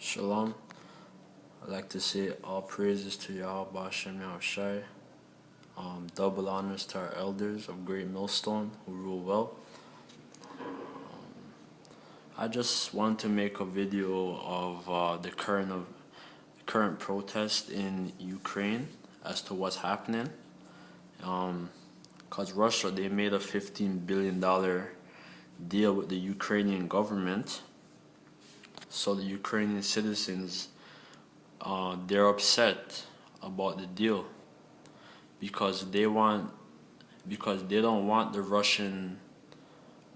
Shalom. I'd like to say all praises to Yahweh Hashem Yahushai. Double honors to our elders of Great Millstone who rule well. I just want to make a video of the current protest in Ukraine as to what's happening. Because Russia, they made a $15 billion deal with the Ukrainian government. So the Ukrainian citizens, they're upset about the deal because they don't want the Russian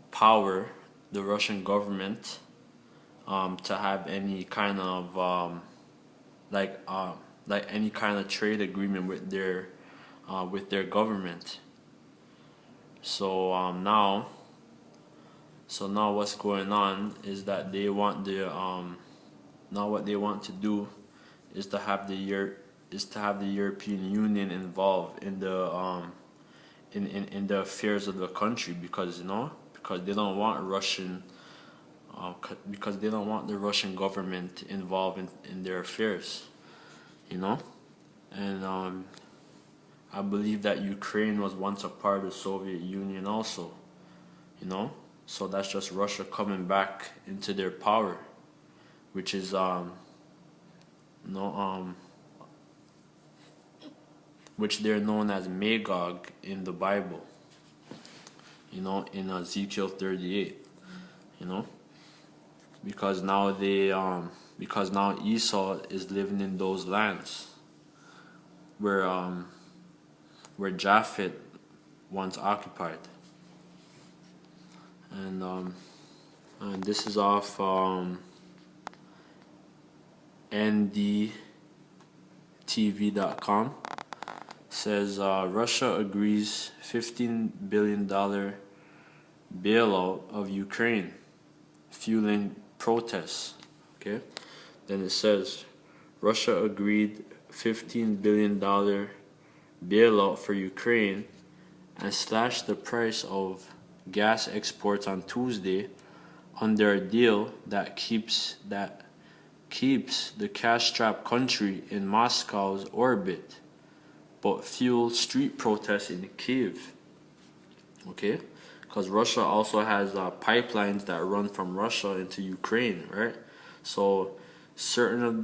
power, the Russian government, to have any kind of like any kind of trade agreement with their government. So now what's going on is that they want now what they want to do is to have the European Union involved in the in the affairs of the country because they don't want because they don't want the Russian government involved in their affairs, and I believe that Ukraine was once a part of the Soviet Union also, so that's just Russia coming back into their power, which is which they're known as Magog in the Bible, in Ezekiel 38, because now Esau is living in those lands where Japhet once occupied, and this is off ndtv.com. Says Russia agrees $15 billion bailout of Ukraine, fueling protests. Okay, then it says Russia agreed $15 billion bailout for Ukraine and slashed the price of gas exports on Tuesday under a deal that keeps the cash-strapped country in Moscow's orbit, but fueled street protests in Kyiv. Okay, because Russia also has pipelines that run from Russia into Ukraine, right? So certain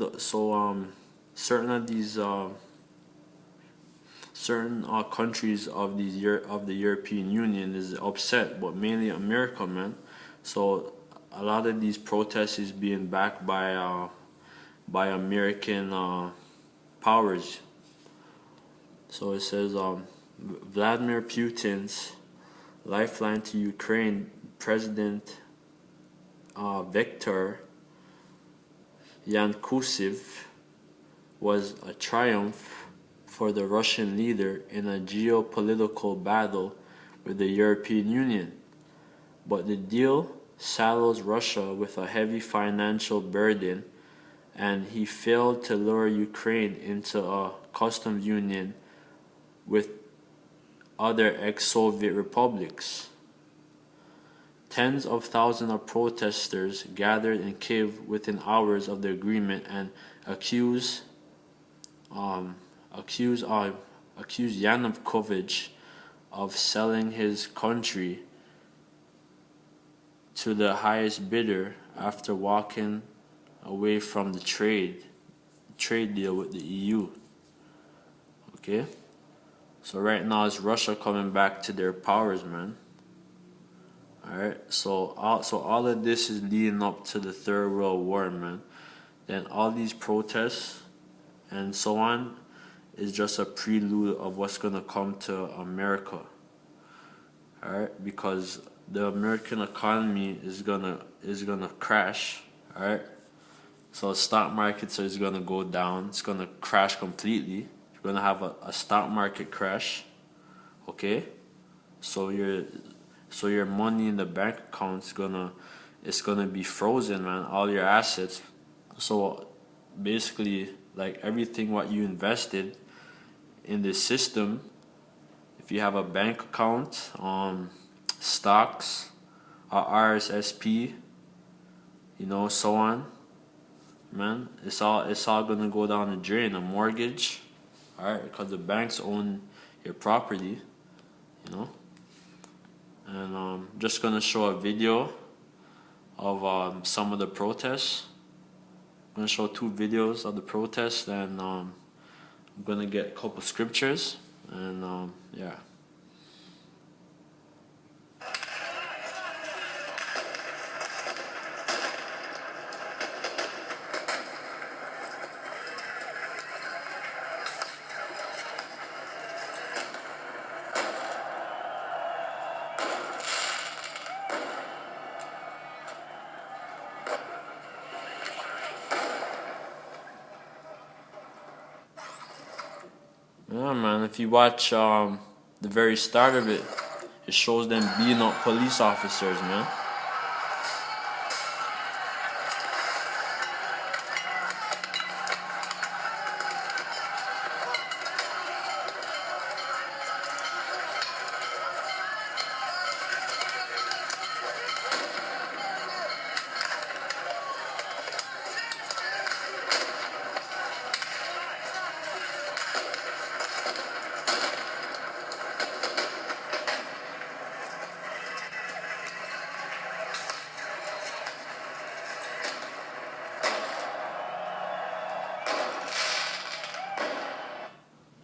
countries of the European Union is upset, but mainly America, man. So a lot of these protests is being backed by American powers. So it says Vladimir Putin's lifeline to Ukraine President Viktor Yanukovych was a triumph for the Russian leader in a geopolitical battle with the European Union. But the deal saddles Russia with a heavy financial burden, and he failed to lure Ukraine into a customs union with other ex-Soviet republics. Tens of thousands of protesters gathered in Kyiv within hours of the agreement and accused Yanukovych of selling his country to the highest bidder after walking away from the trade deal with the EU. Okay, so right now it's Russia coming back to their powers, man. Alright, so all of this is leading up to the Third World War, man. Then all these protests and so on is just a prelude of what's gonna come to America. Alright, because the American economy is gonna crash. Alright, so stock markets is gonna go down. It's gonna crash completely. You're gonna have a stock market crash. Okay, so your money in the bank account is gonna be frozen, man. All your assets. So basically, like everything what you invested in this system, if you have a bank account, stocks, RSSP, so on, man, it's all gonna go down the drain. A mortgage, alright, because the banks own your property, you know. And just gonna show a video of some of the protests. I'm gonna show 2 videos of the protests, and I'm gonna get a couple scriptures, and yeah. Yeah, man, if you watch the very start of it, it shows them beating up police officers, man.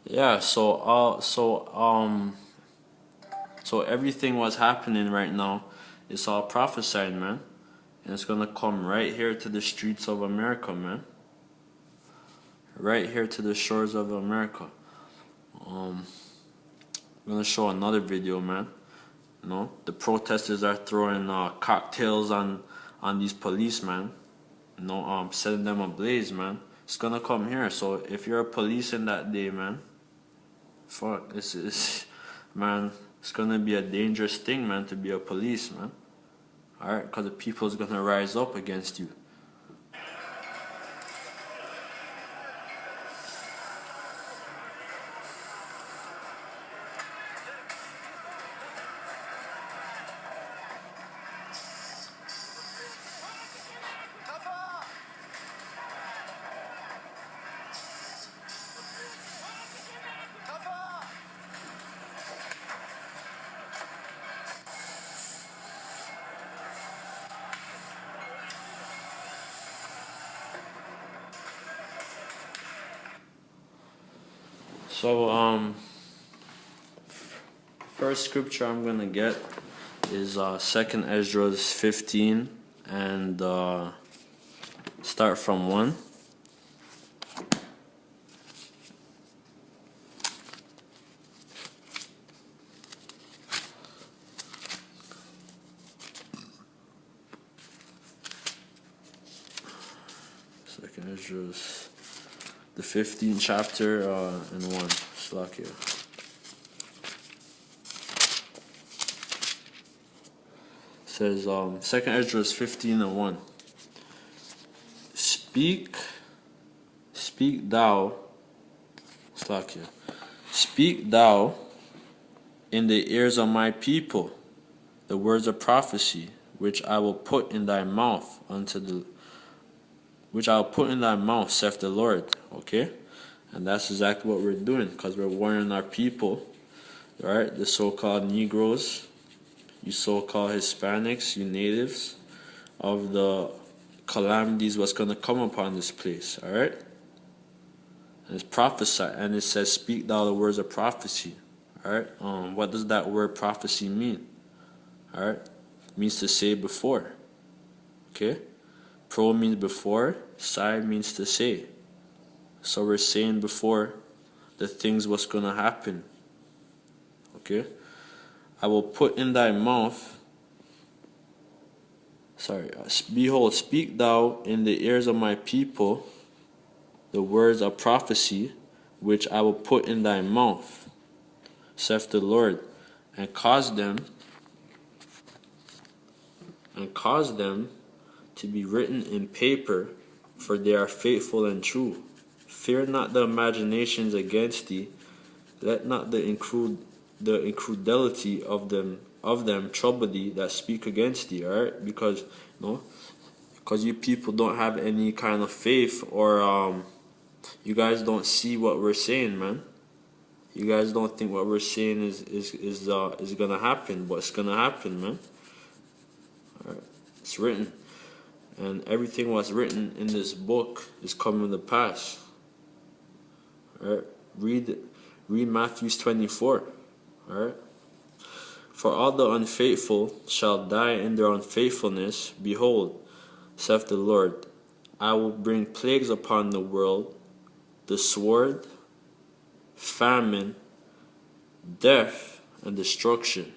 Yeah, so everything what's happening right now, it's all prophesied, man. And it's gonna come right here to the streets of America, man. Right here to the shores of America. I'm gonna show another video, man. You know, the protesters are throwing cocktails on these policemen. You know, setting them ablaze, man. It's gonna come here. So if you're a police in that day, man, fuck, this is, man, it's gonna be a dangerous thing, man, to be a police, man. Alright, because the people's gonna rise up against you. So, first scripture I'm gonna get is 2nd Esdras 15, and start from 1. Second Esdras, the 15th chapter, and 1. Slakia. Says 2nd Esdras 15 and 1. Speak thou, Slakia. Speak thou in the ears of my people the words of prophecy, which I will put in thy mouth saith the Lord. Okay? And that's exactly what we're doing, because we're warning our people, right? The so-called Negroes, you so-called Hispanics, you natives, of the calamities what's going to come upon this place, all right? And it's prophesied, and it says, speak thou the words of prophecy, all right? What does that word prophecy mean? All right? It means to say before, okay? Pro means before, side means to say. So we're saying before the things what's going to happen, okay? I will put in thy mouth, behold, speak thou in the ears of my people the words of prophecy, which I will put in thy mouth, saith the Lord, and cause them to be written in paper, for they are faithful and true. Fear not the imaginations against thee, let not the incredulity of them trouble thee that speak against thee, alright? Because, Because you people don't have any kind of faith, or you guys don't see what we're saying, man. You guys don't think what we're saying is gonna happen, but it's gonna happen, man. Alright. It's written. And everything what's written in this book is coming to pass. Alright? Read Matthew 24. Alright? For all the unfaithful shall die in their unfaithfulness. Behold, saith the Lord, I will bring plagues upon the world, the sword, famine, death, and destruction.